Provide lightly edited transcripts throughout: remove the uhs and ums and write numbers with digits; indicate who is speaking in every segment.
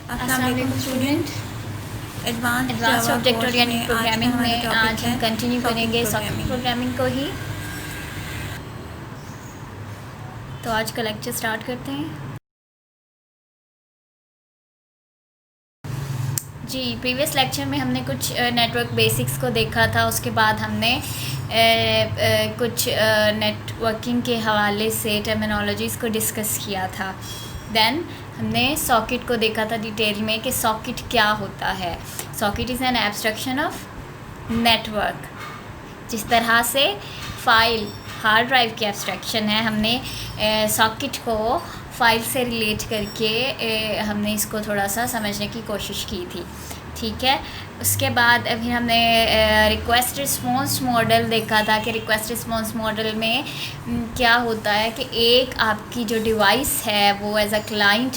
Speaker 1: अस्सलाम वालेकुम student.
Speaker 2: Advance object oriented programming में आज हम कंटिन्यू करेंगे सॉकेट प्रोग्रामिंग को ही। तो आज का लेक्चर स्टार्ट करते हैं। जी, प्रीवियस लेक्चर में हमने कुछ नेटवर्क बेसिक्स को देखा था। उसके बाद हमने कुछ नेटवर्किंग के हवाले से टर्मिनोलॉजीज़ को डिस्कस किया था। देन हमने सॉकेट को देखा था डिटेल में कि सॉकेट क्या होता है। Socket is an abstraction of network. जिस तरह से फ़ाइल हार्ड ड्राइव की एब्स्ट्रक्शन है, हमने सॉकेट को फ़ाइल से रिलेट करके हमने इसको थोड़ा सा समझने की कोशिश की थी। ठीक है, उसके बाद अभी हमने रिक्वेस्ट रिस्पॉन्स मॉडल देखा था कि रिक्वेस्ट रिस्पॉन्स मॉडल में क्या होता है कि एक आपकी जो डिवाइस है वो एज अ क्लाइंट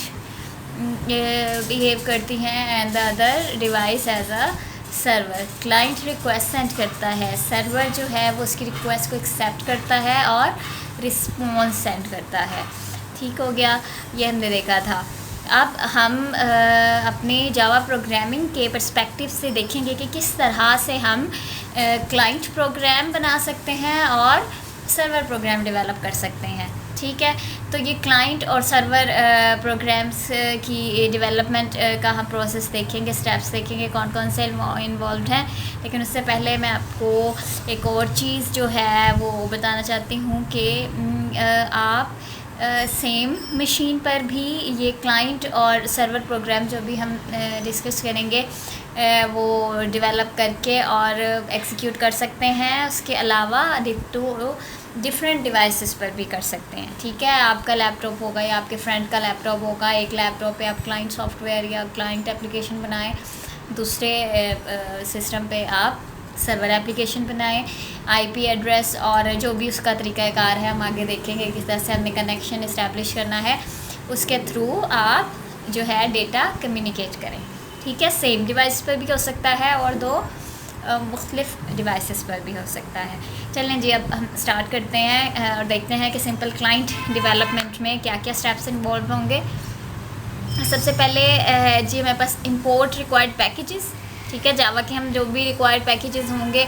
Speaker 2: बिहेव करती है and the other device as a server. Client request send करता है, सर्वर जो है वो उसकी रिक्वेस्ट को एक्सेप्ट करता है और रिस्पॉन्स सेंड करता है। ठीक हो गया, ये हमने देखा था। अब हम अपने जावा प्रोग्रामिंग के पर्सपेक्टिव से देखेंगे कि किस तरह से हम क्लाइंट प्रोग्राम बना सकते हैं और सर्वर प्रोग्राम डेवलप कर सकते हैं। ठीक है, तो ये क्लाइंट और सर्वर प्रोग्राम्स की डेवलपमेंट का हम प्रोसेस देखेंगे, स्टेप्स देखेंगे कौन कौन से इन्वॉल्व हैं। लेकिन उससे पहले मैं आपको एक और चीज़ जो है वो बताना चाहती हूँ कि आप सेम मशीन पर भी ये क्लाइंट और सर्वर प्रोग्राम जो भी हम डिस्कस करेंगे वो डेवलप करके और एक्सिक्यूट कर सकते हैं। उसके अलावा डिफरेंट डिवाइसेस पर भी कर सकते हैं। ठीक है, आपका लैपटॉप होगा या आपके फ्रेंड का लैपटॉप होगा, एक लैपटॉप पे आप क्लाइंट सॉफ्टवेयर या क्लाइंट एप्लीकेशन बनाएं, दूसरे सिस्टम पे आप सर्वर एप्लीकेशन बनाएं। आईपी एड्रेस और जो भी उसका तरीक़ाकार है हम आगे देखेंगे किस तरह से हमने कनेक्शन इस्टेब्लिश करना है, उसके थ्रू आप जो है डेटा कम्युनिकेट करें। ठीक है, सेम डिवाइस पर भी हो सकता है और दो मुख्तलिफ डिवाइसेस पर भी हो सकता है। चलें जी, अब हम स्टार्ट करते हैं और देखते हैं कि सिंपल क्लाइंट डेवलपमेंट में क्या क्या स्टेप्स इन्वॉल्व होंगे। सबसे पहले जी हमारे पास इंपोर्ट रिक्वायर्ड पैकेजेस। ठीक है, जावा के हम जो भी रिक्वायर्ड पैकेजेस होंगे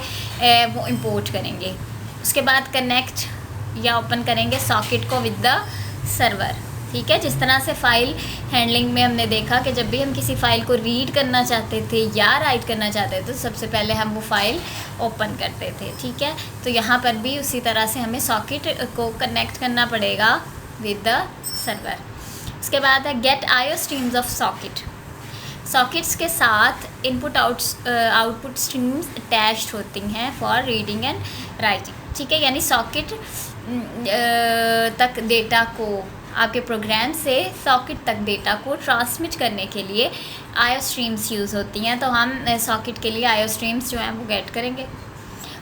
Speaker 2: वो इंपोर्ट करेंगे। उसके बाद कनेक्ट या ओपन करेंगे सॉकेट को विद द सर्वर। ठीक है, जिस तरह से फ़ाइल हैंडलिंग में हमने देखा कि जब भी हम किसी फ़ाइल को रीड करना चाहते थे या राइट करना चाहते थे तो सबसे पहले हम वो फ़ाइल ओपन करते थे। ठीक है, तो यहाँ पर भी उसी तरह से हमें सॉकेट को कनेक्ट करना पड़ेगा विद द सर्वर। उसके बाद है get IO streams of socket. Sockets के साथ इनपुट आउटपुट स्ट्रीम्स अटैच्ड होती हैं फॉर रीडिंग एंड राइटिंग। ठीक है, यानी सॉकेट तक डेटा को आपके प्रोग्राम से सॉकेट तक डेटा को ट्रांसमिट करने के लिए आईओ स्ट्रीम्स यूज़ होती हैं। तो हम सॉकेट के लिए आईओ स्ट्रीम्स जो हैं वो गेट करेंगे।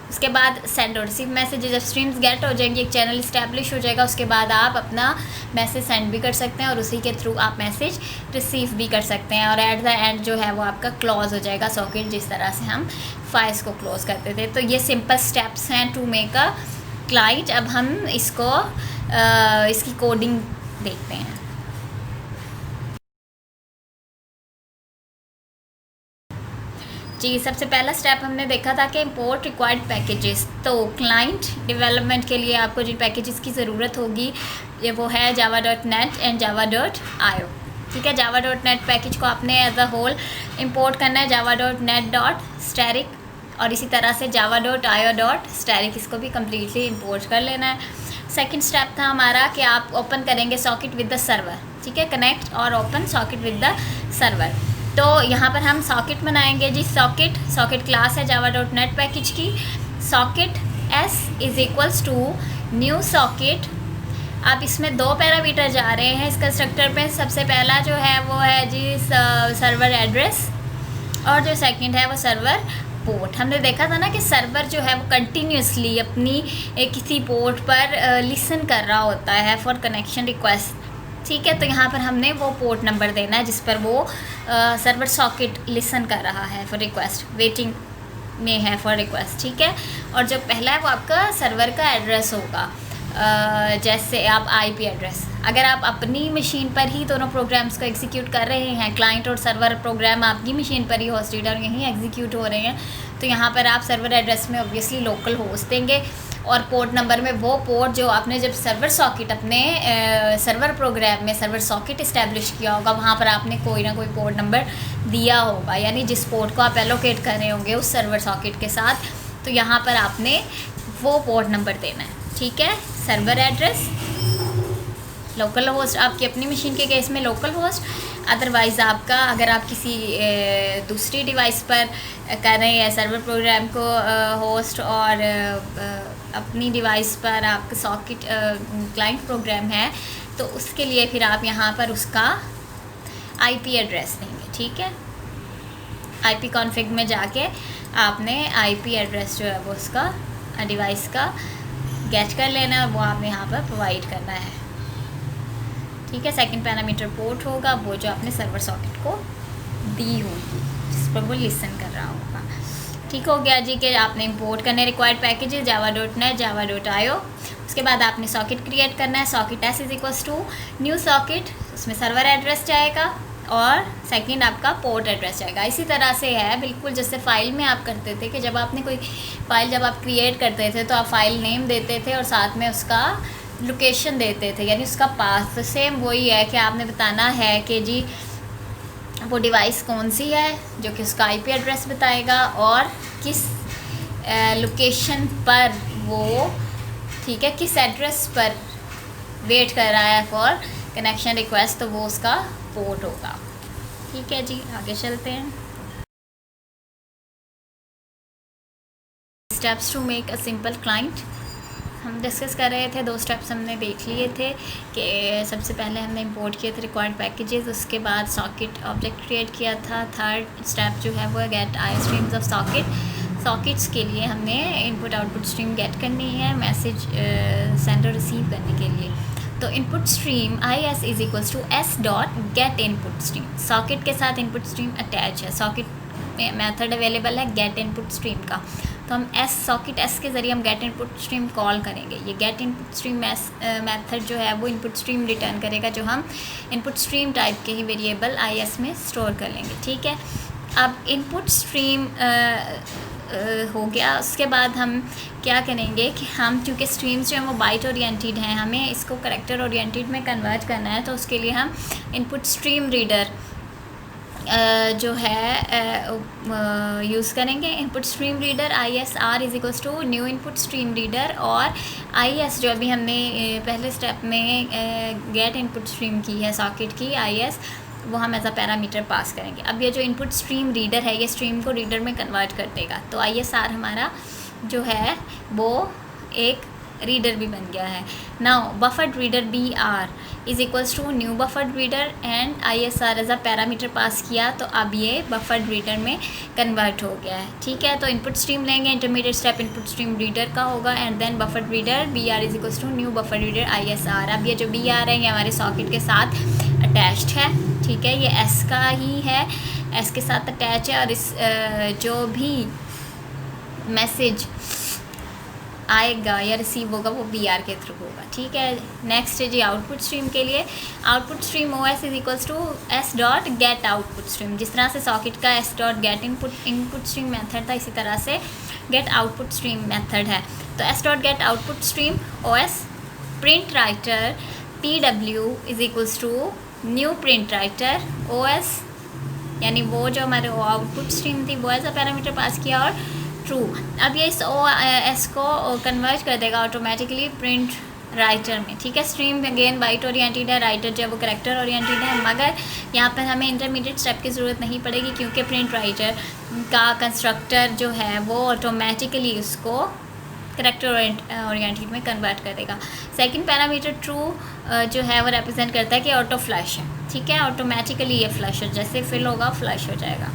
Speaker 2: उसके बाद सेंड और रिसीव मैसेज। जब स्ट्रीम्स गेट हो जाएंगी, एक चैनल इस्टेब्लिश हो जाएगा, उसके बाद आप अपना मैसेज सेंड भी कर सकते हैं और उसी के थ्रू आप मैसेज रिसीव भी कर सकते हैं। और एट द एंड जो है वो आपका क्लोज हो जाएगा सॉकेट, जिस तरह से हम फाइल्स को क्लोज करते थे। तो ये सिंपल स्टेप्स हैं टू मेक अ क्लाइंट। अब हम इसको इसकी कोडिंग देखते हैं। जी, सबसे पहला स्टेप हमने देखा था कि इंपोर्ट रिक्वायर्ड पैकेजेस। तो क्लाइंट डेवलपमेंट के लिए आपको जिन पैकेजेस की ज़रूरत होगी ये वो है java.net एंड java.io। ठीक है, java.net पैकेज को आपने एज अ होल इंपोर्ट करना है, java.net.static और इसी तरह से java.io.static इसको भी कम्प्लीटली इंपोर्ट कर लेना है। सेकेंड स्टेप था हमारा कि आप ओपन करेंगे सॉकेट विद द सर्वर। ठीक है, कनेक्ट और open socket with the server. तो यहाँ पर हम सॉकेट बनाएंगे जी। सॉकेट क्लास है java.net पैकेज की। Socket s is equals to new socket. आप इसमें दो पैरामीटर जा रहे हैं इस कंस्ट्रक्टर पे। सबसे पहला जो है वो है जी सर्वर एड्रेस और जो सेकंड है वो सर्वर पोर्ट। हमने देखा था ना कि सर्वर जो है वो कंटिन्यूसली अपनी किसी पोर्ट पर लिसन कर रहा होता है फॉर कनेक्शन रिक्वेस्ट। ठीक है, तो यहाँ पर हमने वो पोर्ट नंबर देना है जिस पर वो सर्वर सॉकेट लिसन कर रहा है फॉर रिक्वेस्ट, वेटिंग में है फॉर रिक्वेस्ट। ठीक है, और जो पहला है वो आपका सर्वर का एड्रेस होगा, जैसे आप आईपी एड्रेस अगर आप अपनी मशीन पर ही दोनों प्रोग्राम्स को एग्जीक्यूट कर रहे हैं, क्लाइंट और सर्वर प्रोग्राम आपकी मशीन पर ही होस्टेड और यहीं एग्जीक्यूट हो रहे हैं, तो यहाँ पर आप सर्वर एड्रेस में ऑब्वियसली लोकल होस्ट देंगे और पोर्ट नंबर में वो पोर्ट जो आपने जब सर्वर सॉकेट अपने सर्वर प्रोग्राम में सर्वर सॉकेट इस्टेब्लिश किया होगा वहाँ पर आपने कोई ना कोई पोर्ट नंबर दिया होगा, यानी जिस पोर्ट को आप एलोकेट कर रहे होंगे उस सर्वर सॉकेट के साथ, तो यहाँ पर आपने वो पोर्ट नंबर देना है। ठीक है, सर्वर एड्रेस, लोकल होस्ट आपकी अपनी मशीन के केस में लोकल होस्ट, अदरवाइज़ आपका अगर आप किसी दूसरी डिवाइस पर कर रहे हैं सर्वर प्रोग्राम को होस्ट और अपनी डिवाइस पर आपका सॉकेट क्लाइंट प्रोग्राम है, तो उसके लिए फिर आप यहाँ पर उसका आईपी एड्रेस देंगे। ठीक है, आईपी कॉन्फ़िग में जाके आपने आईपी एड्रेस जो है वो उसका डिवाइस का गेट कर लेना है, वो आपने यहाँ पर प्रोवाइड करना है। ठीक है, सेकंड पैरामीटर पोर्ट होगा वो जो आपने सर्वर सॉकेट को दी होगी, जिस पर वो लिसन कर रहा होगा। ठीक हो गया जी कि आपने इंपोर्ट करने रिक्वायर्ड पैकेजेस java.net java.io। उसके बाद आपने सॉकेट क्रिएट करना है, socket s is equals to new socket, उसमें सर्वर एड्रेस जाएगा और सेकंड आपका पोर्ट एड्रेस जाएगा। इसी तरह से है बिल्कुल जैसे फ़ाइल में आप करते थे कि जब आपने कोई फ़ाइल जब आप क्रिएट करते थे तो आप फाइल नेम देते थे और साथ में उसका लोकेशन देते थे, यानी उसका पाथ। तो सेम वही है कि आपने बताना है कि जी वो डिवाइस कौन सी है जो कि उसका आईपी एड्रेस बताएगा और किस लोकेशन पर वो, ठीक है, किस एड्रेस पर वेट कर रहा है फॉर कनेक्शन रिक्वेस्ट, तो वो उसका पोर्ट होगा। ठीक है जी, आगे चलते हैं। Steps to make a simple client हम डिस्कस कर रहे थे, 2 स्टेप्स हमने देख लिए थे कि सबसे पहले हमने इंपोर्ट किए थे रिक्वायर्ड पैकेजेस, उसके बाद सॉकेट ऑब्जेक्ट क्रिएट किया था। थर्ड स्टेप जो है वो get I streams of socket, sockets के लिए हमने इनपुट आउटपुट स्ट्रीम गेट करनी है मैसेज सेंड और रिसीव करने के लिए। तो input stream i s is equals to s dot get input stream, socket के साथ इनपुट स्ट्रीम अटैच है, सॉकेट मेथड अवेलेबल है गेट इनपुट स्ट्रीम का, तो हम एस सॉकेट एस के ज़रिए हम गेट इनपुट स्ट्रीम कॉल करेंगे। ये गेट इनपुट स्ट्रीम मेथड जो है वो इनपुट स्ट्रीम रिटर्न करेगा जो हम इनपुट स्ट्रीम टाइप के ही वेरिएबल आई एस में स्टोर कर लेंगे। ठीक है, अब इनपुट स्ट्रीम हो गया, उसके बाद हम क्या करेंगे कि हम क्योंकि स्ट्रीम्स जो हैं वो बाइट ओरिएंटेड हैं, हमें इसको करैक्टर ओरिएंटेड में कन्वर्ट करना है, तो उसके लिए हम इनपुट स्ट्रीम रीडर जो है यूज़ करेंगे। Input stream reader i s r is equals to new input stream reader, और आई एस जो अभी हमने पहले स्टेप में गेट इनपुट स्ट्रीम की है सॉकेट की आई एस, वो हम एज अ पैरामीटर पास करेंगे। अब ये जो इनपुट स्ट्रीम रीडर है ये स्ट्रीम को रीडर में कन्वर्ट कर देगा, तो आई एस आर हमारा जो है वो एक रीडर भी बन गया है। Now buffered reader b r is equals to new buffered reader and i s r as a parameter pass किया, तो अब ये बफर्ड रीडर में कन्वर्ट हो गया है। ठीक है, तो इनपुट स्ट्रीम लेंगे, intermediate step input stream reader का होगा and then buffered reader b r is equals to new buffered reader i s r. अब ये जो बी आर है ये हमारे सॉकेट के साथ अटैच्ड है। ठीक है, ये एस का ही है, एस के साथ अटैच है और इस जो भी मैसेज आएगा या रिसीव होगा वो बी आर के थ्रू होगा। ठीक है, नेक्स्ट है जी आउटपुट स्ट्रीम के लिए, output stream o s is equals to s dot get output stream. जिस तरह से सॉकेट का s dot get input stream method था, इसी तरह से गेट आउटपुट स्ट्रीम मेथड है। तो s dot get output stream o s print writer p डब्ल्यू is equals to new print writer o s, यानी वो जो हमारे आउटपुट स्ट्रीम थी वो एज अ पैरामीटर पास किया और ट्रू। अब ये इस ओ एस को कन्वर्ट कर देगा ऑटोमेटिकली प्रिंट राइटर में। ठीक है, स्ट्रीम अगेन बाइट ओरिएंटेड है, राइटर जो है वो करैक्टर ओरिएंटेड है, मगर यहाँ पर हमें इंटरमीडिएट स्टेप की ज़रूरत नहीं पड़ेगी क्योंकि प्रिंट राइटर का कंस्ट्रक्टर जो है वो ऑटोमेटिकली उसको करैक्टर ओरिएंटेड में कन्वर्ट कर देगा। सेकंड पैरामीटर ट्रू जो है वो रिप्रेजेंट करता है कि ऑटो फ्लैश है। ठीक है, ऑटोमेटिकली ये फ्लैश हो, जैसे फिल होगा फ्लैश हो जाएगा।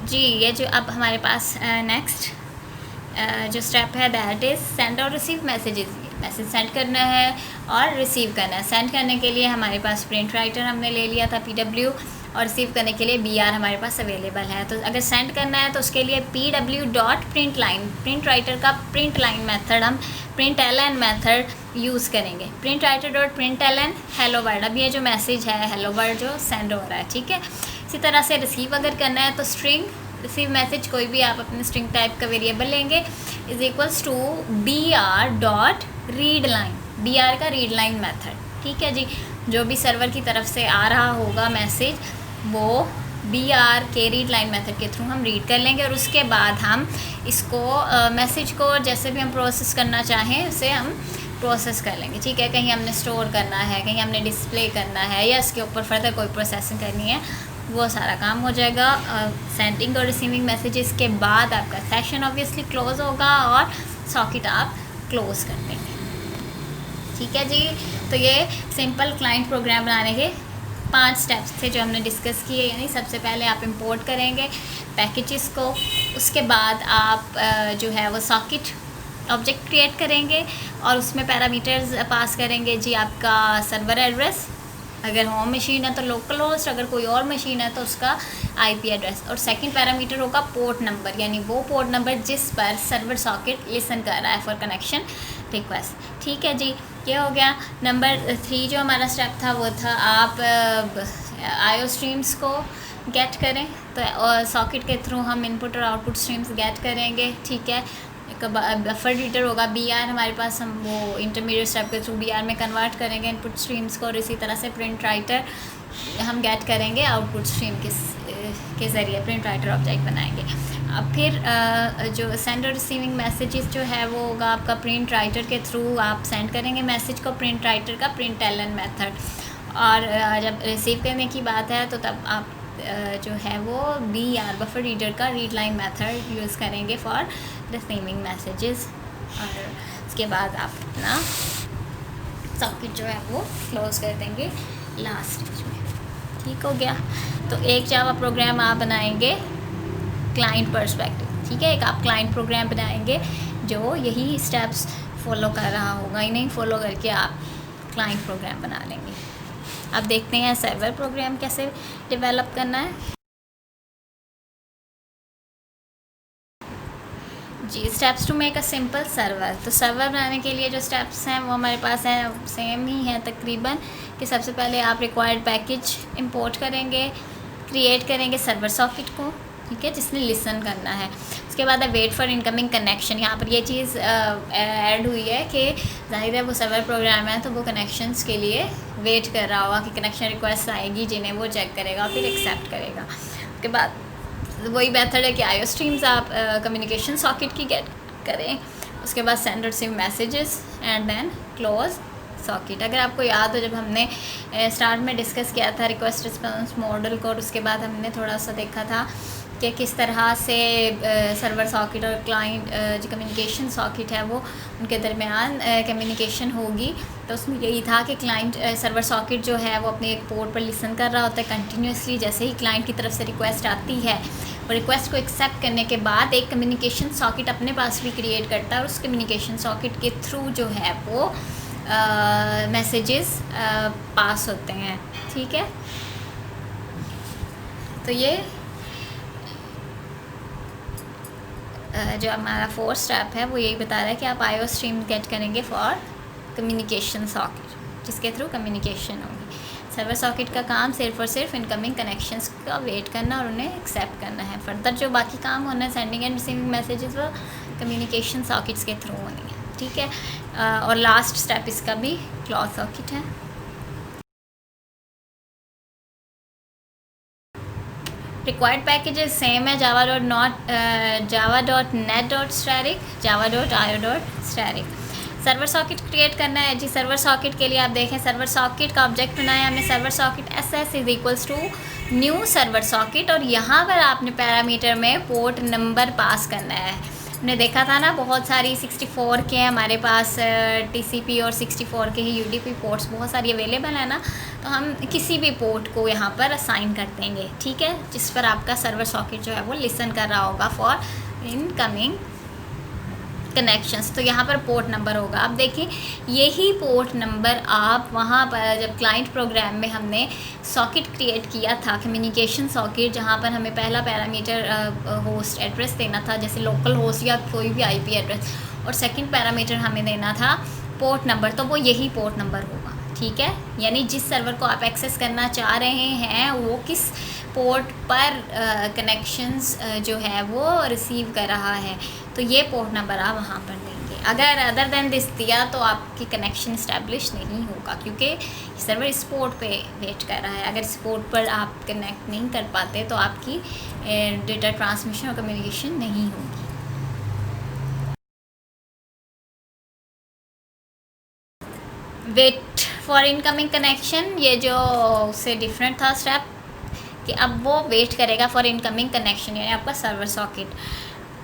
Speaker 2: जी, ये जो अब हमारे पास नेक्स्ट जो स्टेप है दैट इज़ सेंड और रिसीव मैसेजेस। मैसेज सेंड करना है और रिसीव करना है। सेंड करने के लिए हमारे पास प्रिंट राइटर हमने ले लिया था पी डब्ल्यू, और रिसीव करने के लिए BR हमारे पास अवेलेबल है। तो अगर सेंड करना है तो उसके लिए pw.println, प्रिंट राइटर का प्रिंट लाइन मेथड हम println मेथड यूज़ करेंगे। printriter.println हेलो वर्ल्ड, अब ये जो मैसेज है हेलो वर्ल्ड जो सेंड हो रहा है, ठीक है। इसी तरह से रिसीव अगर करना है तो स्ट्रिंग रिसीव मैसेज कोई भी आप अपने स्ट्रिंग टाइप का वेरिएबल लेंगे is equals to br.readline, BR का रीड लाइन मेथड, ठीक है जी। जो भी सर्वर की तरफ से आ रहा होगा मैसेज वो BR के रीड लाइन मेथड के थ्रू हम रीड कर लेंगे और उसके बाद हम इसको मैसेज को जैसे भी हम प्रोसेस करना चाहें उसे हम प्रोसेस कर लेंगे, ठीक है। कहीं हमने स्टोर करना है, कहीं हमने डिस्प्ले करना है या इसके ऊपर फर्दर कोई प्रोसेसिंग करनी है, वो सारा काम हो जाएगा सेंडिंग और रिसीविंग मैसेजेस के बाद आपका सेशन ऑब्वियसली क्लोज होगा और सॉकेट आप क्लोज कर देंगे, ठीक है जी। तो ये सिंपल क्लाइंट प्रोग्राम बनाने के 5 स्टेप्स थे जो हमने डिस्कस किए। यानी सबसे पहले आप इंपोर्ट करेंगे पैकेजेस को, उसके बाद आप जो है वो सॉकेट ऑब्जेक्ट क्रिएट करेंगे और उसमें पैरामीटर्स पास करेंगे जी, आपका सर्वर एड्रेस, अगर होम मशीन है तो लोकल होस्ट, अगर कोई और मशीन है तो उसका IP एड्रेस, और सेकंड पैरामीटर होगा पोर्ट नंबर, यानी वो पोर्ट नंबर जिस पर सर्वर सॉकेट लिसन कर रहा है फॉर कनेक्शन रिक्वेस्ट, ठीक है जी। ये हो गया। नंबर 3 जो हमारा स्टेप था वो था आप IO स्ट्रीम्स को गेट करें, तो सॉकेट के थ्रू हम इनपुट और आउटपुट स्ट्रीम्स गेट करेंगे, ठीक है। बफर रीडर होगा BR हमारे पास, हम वो इंटरमीडिएट स्टेप के थ्रू BR में कन्वर्ट करेंगे इनपुट स्ट्रीम्स को, और इसी तरह से प्रिंट राइटर हम गेट करेंगे आउटपुट स्ट्रीम के ज़रिए प्रिंट राइटर ऑब्जेक्ट बनाएंगे। अब फिर जो सेंड और रिसीविंग मैसेजेस जो है वो होगा आपका प्रिंट राइटर के थ्रू आप सेंड करेंगे मैसेज को, प्रिंट राइटर का println मेथड, और जब रिसीव करने की बात है तो तब आप जो है वो BR बफर रीडर का रीड लाइन मेथड यूज़ करेंगे फॉर रिसीविंग मैसेजेस, और उसके बाद आप अपना सॉकेट जो है वो क्लोज कर देंगे लास्ट स्टेज में, ठीक हो गया। तो एक जावा प्रोग्राम आप बनाएंगे क्लाइंट पर्सपेक्टिव, ठीक है। एक आप क्लाइंट प्रोग्राम बनाएंगे जो यही स्टेप्स फॉलो कर रहा होगा, इन्हें फॉलो करके आप क्लाइंट प्रोग्राम बना लेंगे। अब देखते हैं सर्वर प्रोग्राम कैसे डेवलप करना है जी। Steps to make a simple server, तो सर्वर बनाने के लिए जो स्टेप्स हैं वो हमारे पास हैं, सेम ही हैं तकरीबन, कि सबसे पहले आप रिक्वायर्ड पैकेज इंपोर्ट करेंगे, क्रिएट करेंगे सर्वर सॉकेट को, ठीक है, जिसने लिसन करना है। उसके बाद वेट फॉर इनकमिंग कनेक्शन, यहाँ पर ये चीज़ ऐड हुई है कि जाहिर है वो सर्वर प्रोग्राम है तो वो कनेक्शंस के लिए वेट कर रहा होगा कि कनेक्शन रिक्वेस्ट आएगी जिन्हें वो चेक करेगा और फिर एक्सेप्ट करेगा। उसके बाद वही मेथड है कि IO स्ट्रीम्स आप कम्युनिकेशन सॉकेट की गेट करें, उसके बाद send receive messages and then close socket. अगर आपको याद हो जब हमने स्टार्ट में डिस्कस किया था रिक्वेस्ट रिस्पॉन्स मॉडल को, और उसके बाद हमने थोड़ा सा देखा था कि किस तरह से सर्वर सॉकेट और क्लाइंट जो कम्युनिकेशन सॉकेट है वो उनके दरमियान कम्युनिकेशन होगी, तो उसमें यही था कि क्लाइंट सर्वर सॉकेट जो है वो अपने एक पोर्ट पर लिसन कर रहा होता है कंटिन्यूसली। जैसे ही क्लाइंट की तरफ से रिक्वेस्ट आती है वो रिक्वेस्ट को एक्सेप्ट करने के बाद एक कम्युनिकेशन सॉकेट अपने पास भी क्रिएट करता है, और उस कम्युनिकेशन सॉकेट के थ्रू जो है वो मैसेजेस पास होते हैं, ठीक है। तो ये जो हमारा 4th स्टेप है वो यही बता रहा है कि आप IO स्ट्रीम गेट करेंगे फॉर कम्युनिकेशन सॉकेट, जिसके थ्रू कम्युनिकेशन होगी। सर्वर सॉकेट का काम सिर्फ और सिर्फ इनकमिंग कनेक्शंस का वेट करना और उन्हें एक्सेप्ट करना है। फर्दर जो बाकी काम होना है सेंडिंग एंड रिसीविंग मैसेजेस वो कम्युनिकेशन सॉकेट्स के थ्रू होने हैं, ठीक है। और लास्ट स्टेप इसका भी क्लोज सॉकेट है। रिक्वायर्ड पैकेजेस सेम है, java.net.static, java.io.static। Server socket create करना है जी। सर्वर सॉकेट के लिए आप देखें सर्वर सॉकेट का ऑब्जेक्ट बनाया हमने, server socket SS is equals to new server socket, और यहाँ पर आपने पैरामीटर में पोर्ट नंबर पास करना है। हमने देखा था ना बहुत सारी 64 के हैं हमारे पास TCP और 64 के ही UDP पोर्ट्स बहुत सारी अवेलेबल है ना, तो हम किसी भी पोर्ट को यहाँ पर असाइन कर देंगे, ठीक है, जिस पर आपका सर्वर सॉकेट जो है वो लिसन कर रहा होगा फॉर इनकमिंग कनेक्शंस, तो यहाँ पर पोर्ट नंबर होगा। अब देखिए यही पोर्ट नंबर आप वहाँ पर जब क्लाइंट प्रोग्राम में हमने सॉकेट क्रिएट किया था, कम्युनिकेशन सॉकेट, जहाँ पर हमें पहला पैरामीटर होस्ट एड्रेस देना था, जैसे लोकल होस्ट या कोई भी आईपी एड्रेस, और सेकंड पैरामीटर हमें देना था पोर्ट नंबर, तो वो यही पोर्ट नंबर होगा। ठीक है, यानी जिस सर्वर को आप एक्सेस करना चाह रहे हैं वो किस पोर्ट पर कनेक्शंस जो है वो रिसीव कर रहा है, तो ये पोर्ट नंबर आप वहाँ पर देंगे। अगर अदर देन दिस दिया तो आपकी कनेक्शन इस्टेब्लिश नहीं होगा, क्योंकि सर्वर इस पोर्ट पे वेट कर रहा है। अगर इस पोर्ट पर आप कनेक्ट नहीं कर पाते तो आपकी डेटा ट्रांसमिशन और कम्युनिकेशन नहीं होगी। वेट फॉर इनकमिंग कनेक्शन, ये जो उससे डिफरेंट था स्टेप, कि अब वो वेट करेगा फॉर इनकमिंग कनेक्शन, यानी आपका सर्वर सॉकेट।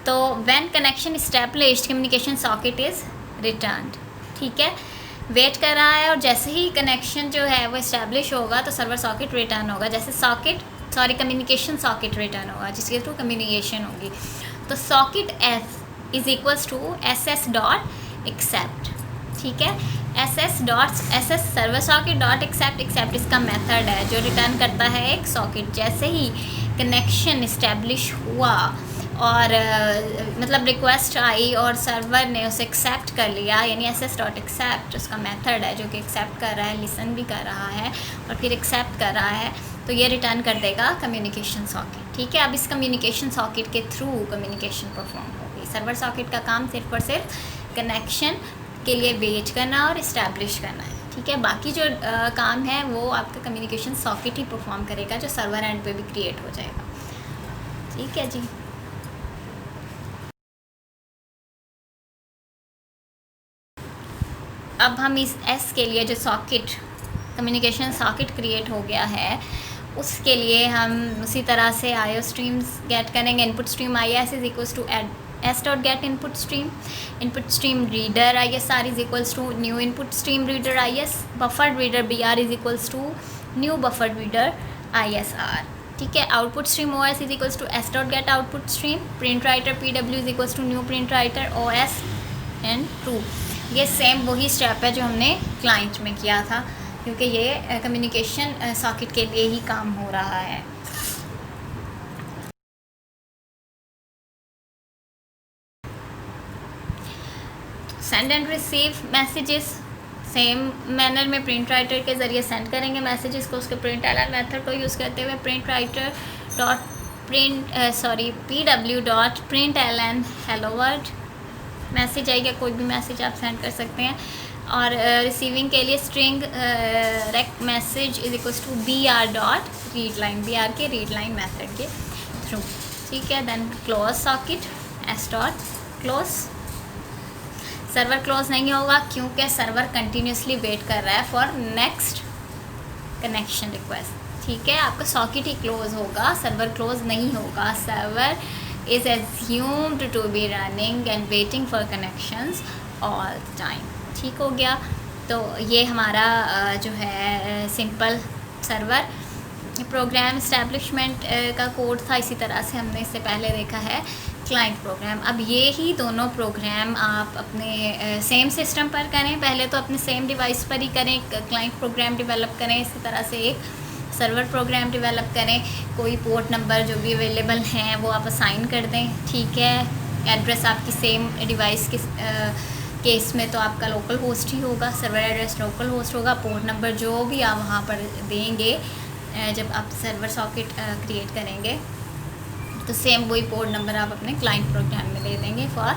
Speaker 2: तो when connection established communication socket is returned. ठीक है, वेट कर रहा है, और जैसे ही कनेक्शन जो है वो इस्टेब्लिश होगा तो सर्वर सॉकेट रिटर्न होगा। जैसे कम्युनिकेशन सॉकेट रिटर्न होगा जिसके थ्रू कम्युनिकेशन होगी। तो socket s is equals to s dot accept. ठीक है, s server socket dot accept इसका मेथड है जो रिटर्न करता है एक सॉकेट। जैसे ही कनेक्शन इस्टेब्लिश हुआ और मतलब रिक्वेस्ट आई और सर्वर ने उसे एक्सेप्ट कर लिया, यानी एस डॉट एक्सेप्ट उसका मेथड है जो कि एक्सेप्ट कर रहा है, लिसन भी कर रहा है और फिर एक्सेप्ट कर रहा है, तो ये रिटर्न कर देगा कम्युनिकेशन सॉकेट। ठीक है, अब इस कम्युनिकेशन सॉकेट के थ्रू कम्युनिकेशन परफॉर्म होगी। सर्वर सॉकेट का काम सिर्फ और सिर्फ कनेक्शन के लिए वेट करना और इस्टेब्लिश करना है। ठीक है, बाकी जो काम है वो आपका कम्युनिकेशन सॉकेट ही परफॉर्म करेगा, जो सर्वर एंड पे भी क्रिएट हो जाएगा। ठीक है जी। अब हम इस एस के लिए जो सॉकेट कम्युनिकेशन सॉकेट क्रिएट हो गया है उसके लिए हम उसी तरह से आईओ स्ट्रीम्स गेट करेंगे। Input stream i s is equals to s dot get input stream reader i s r is equals to new input stream reader i s, buffered reader b r is equals to new buffered reader i s r. ठीक है, output stream o s is equals to s dot get output stream, print writer p डब्ल्यू is equals to new print writer o s and true. ये same वही step है जो हमने client में किया था, क्योंकि ये कम्युनिकेशन सॉकेट के लिए ही काम हो रहा है। Send and receive messages same manner में प्रिंट राइटर के ज़रिए सेंड करेंगे मैसेजेस को, उसके प्रिंट एलन मेथड को यूज़ करते हुए प्रिंट राइटर डॉट पी डब्ल्यू dot println hello world message आएगा, कोई भी मैसेज आप सेंड कर सकते हैं। और रिसीविंग के लिए string rec message is equals to b r dot read line, b r के रीड लाइन मैथड के थ्रू। ठीक है, then close socket s dot close. Server close नहीं होगा क्योंकि सर्वर कंटिन्यूसली वेट कर रहा है फॉर नेक्स्ट कनेक्शन रिक्वेस्ट। ठीक है, आपका सॉकेट ही क्लोज होगा, सर्वर क्लोज नहीं होगा। Server is assumed to be running and waiting for connections all the time। ठीक हो गया, तो ये हमारा जो है सिंपल सर्वर प्रोग्राम इस्टेब्लिशमेंट का कोड था। इसी तरह से हमने इससे पहले देखा है क्लाइंट प्रोग्राम। अब ये ही दोनों प्रोग्राम आप अपने सेम सिस्टम पर करें, पहले तो अपने सेम डिवाइस पर ही करें, क्लाइंट प्रोग्राम डेवलप करें, इसी तरह से एक सर्वर प्रोग्राम डेवलप करें। कोई पोर्ट नंबर जो भी अवेलेबल हैं वो आप असाइन कर दें। ठीक है, एड्रेस आपकी सेम डिवाइस के केस में तो आपका लोकल होस्ट ही होगा, सर्वर एड्रेस लोकल होस्ट होगा। पोर्ट नंबर जो भी आप वहाँ पर देंगे जब आप सर्वर सॉकेट क्रिएट करेंगे तो सेम वही पोर्ट नंबर आप अपने क्लाइंट प्रोग्राम में दे देंगे फॉर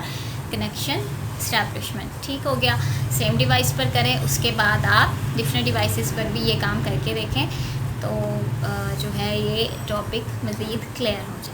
Speaker 2: कनेक्शन इस्टेब्लिशमेंट। ठीक हो गया, सेम डिवाइस पर करें, उसके बाद आप डिफरेंट डिवाइसेस पर भी ये काम करके देखें तो जो है ये टॉपिक मज़ीद क्लियर हो जाए।